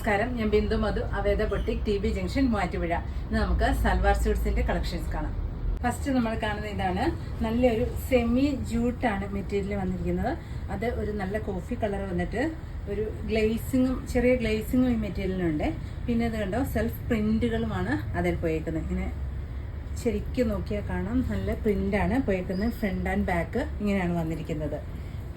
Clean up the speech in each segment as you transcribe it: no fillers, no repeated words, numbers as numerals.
നമസ്കാരം, ഞാൻ Bindu Madhu, Aveda boutique, T B junction, Muvattupuzha. ഇന്ന് നമുക്ക് സൽവാർ സ്യൂട്ട്സിന്റെ കളക്ഷൻസ് കാണാം. ഫസ്റ്റ് നമ്മൾ കാണുന്ന ഇതാണ്. നല്ലൊരു സെമി ജൂട്ടാണ് മെറ്റീരിയൽ വന്നിരിക്കുന്നത്. അത് ഒരു നല്ല കോഫി കളർ വന്നിട്ട് ഒരു ഗ്ലേസിങ്ങും ചെറിയ ഗ്ലേസിങ്ങും ഈ മെറ്റീരിയലിനുണ്ട്. പിന്നെ ഇത് കണ്ടോ, സെൽഫ് പ്രിന്റുകളുമാണ് അതിൽ പോയേക്കുന്നത്. ഇങ്ങനെ ശരിക്കും നോക്കിയാൽ കാണാം, നല്ല പ്രിന്റാണ് പോയേക്കുന്നത്. ഫ്രണ്ട് ആൻഡ് ബാക്ക് ഇങ്ങനെയാണ് വന്നിരിക്കുന്നത്.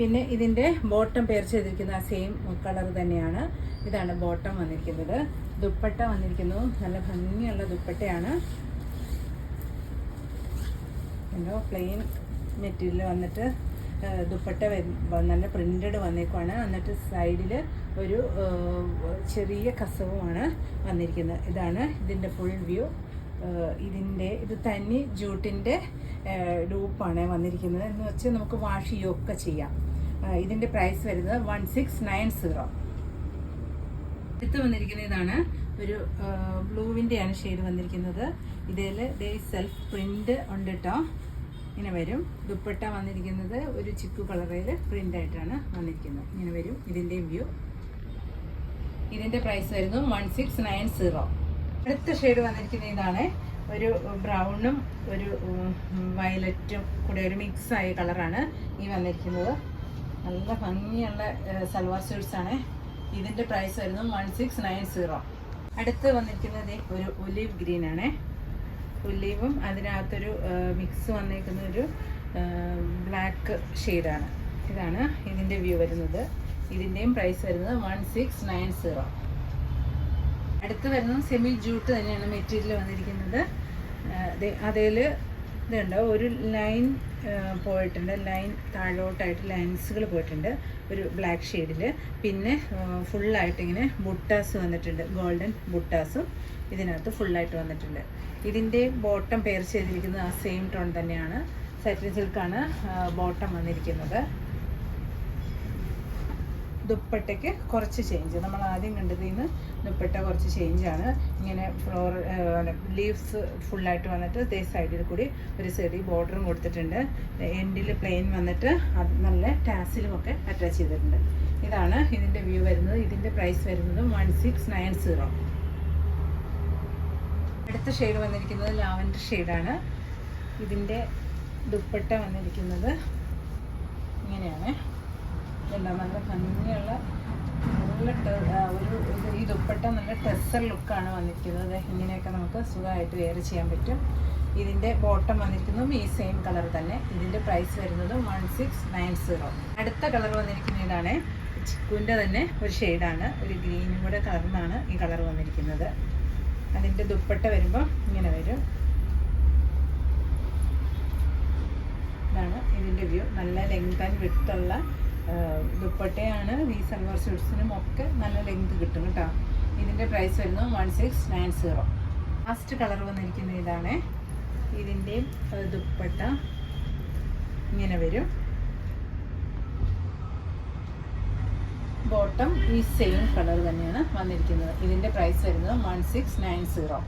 പിന്നെ ഇതിൻ്റെ ബോട്ടം പെയർ ചെയ്തിരിക്കുന്ന ആ സെയിം കളർ തന്നെയാണ്. ഇതാണ് ബോട്ടം വന്നിരിക്കുന്നത്. ദുപ്പട്ട വന്നിരിക്കുന്നു, നല്ല ഭംഗിയുള്ള ദുപ്പട്ടയാണ്. പ്ലെയിൻ മെറ്റീരിയൽ വന്നിട്ട് ദുപ്പട്ട നല്ല പ്രിന്റഡ് വന്നേക്കുവാണ്. എന്നിട്ട് സൈഡിൽ ഒരു ചെറിയ കസവുമാണ് വന്നിരിക്കുന്നത്. ഇതാണ് ഇതിൻ്റെ ഫുൾ വ്യൂ. ഇത് തനി ജൂട്ടിൻ്റെ ലൂപ്പാണ് വന്നിരിക്കുന്നത്. എന്ന് വെച്ചാൽ നമുക്ക് വാഷ് ചെയ്യുകയൊക്കെ ചെയ്യാം. ഇതിൻ്റെ പ്രൈസ് വരുന്നത് 1690. അടുത്ത് വന്നിരിക്കുന്ന ഇതാണ് ഒരു ബ്ലൂവിൻ്റെയാണ് ഷെയ്ഡ് വന്നിരിക്കുന്നത്. ഇതിൽ സെൽഫ് പ്രിന്റ് ഉണ്ട് കേട്ടോ. ഇങ്ങനെ വരും. ദുപ്പട്ട വന്നിരിക്കുന്നത് ഒരു ചിക്കു കളറിൽ പ്രിൻ്റായിട്ടാണ് വന്നിരിക്കുന്നത്. ഇങ്ങനെ വരും ഇതിൻ്റെയും വ്യൂ. ഇതിൻ്റെ പ്രൈസ് വരുന്നു 1690. അടുത്ത ഷെയ്ഡ് വന്നിരിക്കുന്ന ഇതാണ്. ഒരു ബ്രൗണും ഒരു വയലറ്റും കൂടെ ഒരു മിക്സായ കളറാണ് ഈ വന്നിരിക്കുന്നത്. നല്ല ഭംഗിയുള്ള സൽവാർ സ്യൂട്ട്സ് ആണ്. ഇതിൻ്റെ പ്രൈസ് വരുന്നു 1690. അടുത്ത് വന്നിരിക്കുന്നത് ഒരു ഒലീവ് ഗ്രീൻ ആണ്. ഒലീവും അതിനകത്തൊരു മിക്സ് വന്നിരിക്കുന്ന ഒരു ബ്ലാക്ക് ഷെയ്ഡാണ്. ഇതാണ് ഇതിൻ്റെ വ്യൂ വരുന്നത്. ഇതിൻ്റെയും പ്രൈസ് വരുന്നത് 1690. അടുത്ത് വരുന്നത് സെമി ജൂട്ട് തന്നെയാണ് മെറ്റീരിയൽ വന്നിരിക്കുന്നത്. അതിൽ ഇതുണ്ടോ, ഒരു ലൈൻ പോയിട്ടുണ്ട്. ലൈൻ താഴോട്ടായിട്ട് ലൈൻസുകൾ പോയിട്ടുണ്ട് ഒരു ബ്ലാക്ക് ഷെയ്ഡിൽ. പിന്നെ ഫുള്ളായിട്ട് ഇങ്ങനെ ബുട്ടാസ് വന്നിട്ടുണ്ട്. ഗോൾഡൻ ബുട്ടാസും ഇതിനകത്ത് ഫുള്ളായിട്ട് വന്നിട്ടുണ്ട്. ഇതിൻ്റെ ബോട്ടം പെയർ ചെയ്തിരിക്കുന്നത് ആ സെയിം ടോൺ തന്നെയാണ്. സാറ്റിൻ സിൽക്കാണ് ബോട്ടം വന്നിരിക്കുന്നത്. ദുപ്പട്ടയ്ക്ക് കുറച്ച് ചേഞ്ച്, നമ്മൾ ആദ്യം കണ്ടതിൽ നിന്ന് ദുപ്പട്ട കുറച്ച് ചേഞ്ചാണ്. ഇങ്ങനെ ലീവ്സ് ഫുള്ളായിട്ട് വന്നിട്ട് ഇതേ സൈഡിൽ കൂടി ഒരു ചെറിയ ബോർഡറും കൊടുത്തിട്ടുണ്ട്. എൻഡിൽ പ്ലെയിൻ വന്നിട്ട് അത് നല്ല ടാസിലുമൊക്കെ അറ്റാച്ച് ചെയ്തിട്ടുണ്ട്. ഇതാണ് ഇതിൻ്റെ വ്യൂ വരുന്നത്. ഇതിൻ്റെ പ്രൈസ് വരുന്നത് 1690. അടുത്ത ഷെയ്ഡ് വന്നിരിക്കുന്നത് ലാവൻഡർ ഷെയ്ഡാണ്. ഇതിൻ്റെ ദുപ്പട്ട വന്നിരിക്കുന്നത് ഇങ്ങനെയാണ്. ഇതുണ്ടോ, നല്ല ഭംഗിയുള്ള ഈ ദുപ്പട്ട നല്ല ടെസർ ലുക്കാണ് വന്നിരിക്കുന്നത്. ഇങ്ങനെയൊക്കെ നമുക്ക് സുഖമായിട്ട് വെയർ ചെയ്യാൻ പറ്റും. ഇതിൻ്റെ ബോട്ടം വന്നിരിക്കുന്നതും ഈ സെയിം കളർ തന്നെ. ഇതിൻ്റെ പ്രൈസ് വരുന്നത് 1690. അടുത്ത കളർ വന്നിരിക്കുന്ന ഇതാണ്. ചിക്കുവിൻ്റെ തന്നെ ഒരു ഷെയ്ഡാണ്. ഒരു ഗ്രീനും കൂടെ കളർന്നാണ് ഈ കളർ വന്നിരിക്കുന്നത്. അതിൻ്റെ ദുപ്പട്ട വരുമ്പോൾ ഇങ്ങനെ വരും. ഇതാണ് ഇതിൻ്റെ വ്യൂ. നല്ല ലെങ്ത് ആൻഡ് വിഡ്ത്തുള്ള ദുപ്പട്ടയാണ്. ഈ സൽവാർ സ്യൂട്ട്സിനും ഒക്കെ നല്ല ലെങ്ത് കിട്ടും കേട്ടോ. ഇതിൻ്റെ പ്രൈസ് വരുന്നത് 1690. ലാസ്റ്റ് കളർ വന്നിരിക്കുന്ന ഇതാണ്. ഇതിൻ്റെയും ദുപ്പട്ട ഇങ്ങനെ വരും. ബോട്ടം ഈ സെയിം കളർ തന്നെയാണ് വന്നിരിക്കുന്നത്. ഇതിൻ്റെ പ്രൈസ് വരുന്നത് 1690.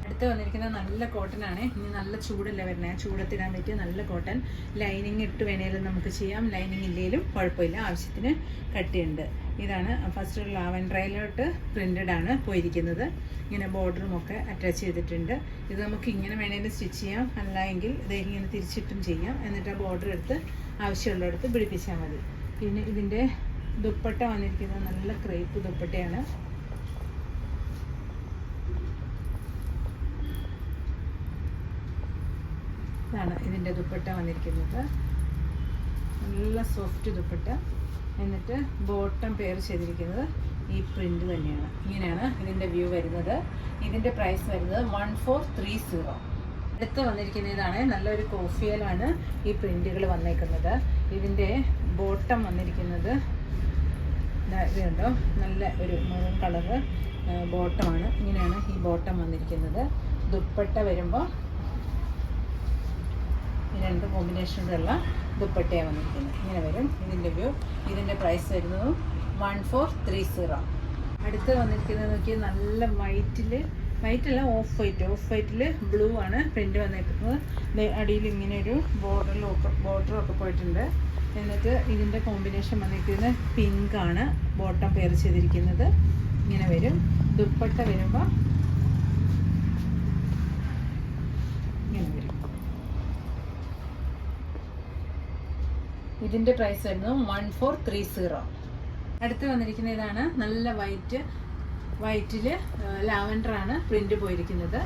അടുത്ത് വന്നിരിക്കുന്നത് നല്ല കോട്ടൺ ആണ്. ഇനി നല്ല ചൂടല്ല വരുന്നത്. ചൂടത്തിടാൻ പറ്റിയ നല്ല കോട്ടൺ. ലൈനിങ് ഇട്ട് വേണേലും നമുക്ക് ചെയ്യാം, ലൈനിങ് ഇല്ലെങ്കിലും കുഴപ്പമില്ല. ആവശ്യത്തിന് കട്ടിയുണ്ട്. ഇതാണ് ഫസ്റ്റ് ലാവൻഡറിലോട്ട് പ്രിന്റഡ് ആണ് പോയിരിക്കുന്നത്. ഇങ്ങനെ ബോർഡറും ഒക്കെ അറ്റാച്ച് ചെയ്തിട്ടുണ്ട്. ഇത് നമുക്ക് ഇങ്ങനെ വേണേലും സ്റ്റിച്ച് ചെയ്യാം, അല്ല എങ്കിൽ ഇത് ഇങ്ങനെ തിരിച്ചിട്ടും ചെയ്യാം. എന്നിട്ട് ആ ബോർഡർ എടുത്ത് ആവശ്യമുള്ളിടത്ത് പിടിപ്പിച്ചാൽ മതി. പിന്നെ ഇതിൻ്റെ ദുപ്പട്ട വന്നിരിക്കുന്നത് നല്ല ക്രേപ്പ് ദുപ്പട്ടയാണ്. ഇതാണ് ഇതിൻ്റെ ദുപ്പട്ട വന്നിരിക്കുന്നത്. നല്ല സോഫ്റ്റ് ദുപ്പട്ട. എന്നിട്ട് ബോട്ടം പെയർ ചെയ്തിരിക്കുന്നത് ഈ പ്രിന്റ് തന്നെയാണ്. ഇങ്ങനെയാണ് ഇതിൻ്റെ വ്യൂ വരുന്നത്. ഇതിൻ്റെ പ്രൈസ് വരുന്നത് 1430. അടുത്ത് വന്നിരിക്കുന്ന ഇതാണ്. നല്ലൊരു കോഫിയിലാണ് ഈ പ്രിന്റുകൾ വന്നേക്കുന്നത്. ഇതിൻ്റെ ബോട്ടം വന്നിരിക്കുന്നത് ഇതുണ്ടോ, നല്ല ഒരു മെറൂൺ കളറ് ബോട്ടമാണ്. ഇങ്ങനെയാണ് ഈ ബോട്ടം വന്നിരിക്കുന്നത്. ദുപ്പട്ട വരുമ്പോൾ രണ്ട് കോമ്പിനേഷനിലുള്ള ദുപ്പട്ടയാണ് വന്നിരിക്കുന്നത്. ഇങ്ങനെ വരും ഇതിൻ്റെ വ്യൂ. ഇതിൻ്റെ പ്രൈസ് വരുന്നത് 1430. അടുത്ത് വന്നിരിക്കുന്നത് നോക്കി, നല്ല വൈറ്റല്ല, ഓഫ് വൈറ്റിൽ ബ്ലൂ ആണ് പ്രിൻ്റ് വന്നിരിക്കുന്നത്. അടിയിൽ ഇങ്ങനെ ഒരു ബോർഡറൊക്കെ പോയിട്ടുണ്ട്. എന്നിട്ട് ഇതിൻ്റെ കോമ്പിനേഷൻ വന്നിരിക്കുന്നത് പിങ്കാണ് ബോട്ടം പെയർ ചെയ്തിരിക്കുന്നത്. ഇങ്ങനെ വരും. ദുപ്പട്ട വരുമ്പോൾ ഇങ്ങനെ വരും. ഇതിൻ്റെ പ്രൈസ് വരുന്നത് 1430. അടുത്ത് വന്നിരിക്കുന്ന ഇതാണ് നല്ല വൈറ്റിൽ ലാവൻഡറാണ് പ്രിൻ്റ് പോയിരിക്കുന്നത്.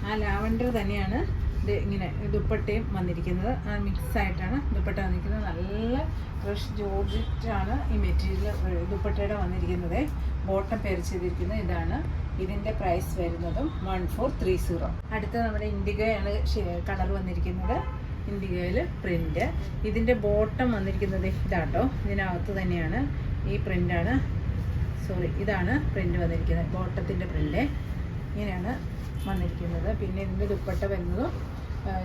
ആ ലാവൻഡർ തന്നെയാണ് ഇത് ഇങ്ങനെ ദുപ്പട്ടയും വന്നിരിക്കുന്നത്. ആ മിക്സ് ആയിട്ടാണ് ദുപ്പട്ട വന്നിരിക്കുന്നത്. നല്ല ഫ്രഷ് ജോർജറ്റാണ് ഈ മെറ്റീരിയൽ ദുപ്പട്ടയുടെ വന്നിരിക്കുന്നത്. ബോട്ടം പെയർ ചെയ്തിരിക്കുന്നത് ഇതാണ്. ഇതിൻ്റെ പ്രൈസ് വരുന്നതും 1430. അടുത്ത നമ്മുടെ ഇൻഡിഗോയാണ് കളർ വന്നിരിക്കുന്നത്. ഇൻഡിഗോയിൽ പ്രിൻ്റ്. ഇതിൻ്റെ ബോട്ടം വന്നിരിക്കുന്നത് ഇതാട്ടോ. ഇതിനകത്ത് തന്നെയാണ് ഈ പ്രിൻ്റാണ്, ഇതാണ് പ്രിൻ്റ് വന്നിരിക്കുന്നത്. ബോട്ടത്തിൻ്റെ പ്രിൻ്റ് ഇങ്ങനെയാണ് വന്നിരിക്കുന്നത്. പിന്നെ ഇതിൻ്റെ ദുപ്പട്ട വരുന്നതും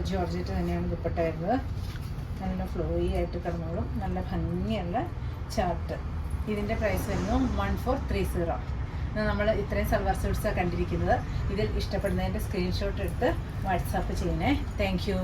ജോർജറ്റ് തന്നെയാണ് ദുപ്പട്ട വരുന്നത്. നല്ല ഫ്ലോയി ആയിട്ട് കിടന്നോളും. നല്ല ഭംഗിയുള്ള ചാർട്ട്. ഇതിൻ്റെ പ്രൈസ് വരുന്നത് 1430. നമ്മൾ ഇത്രയും സൽവാർ സ്യൂട്ട്സാണ് കണ്ടിരിക്കുന്നത്. ഇതിൽ ഇഷ്ടപ്പെടുന്നതിൻ്റെ സ്ക്രീൻഷോട്ട് എടുത്ത് വാട്സാപ്പ് ചെയ്യണേ. Thank you.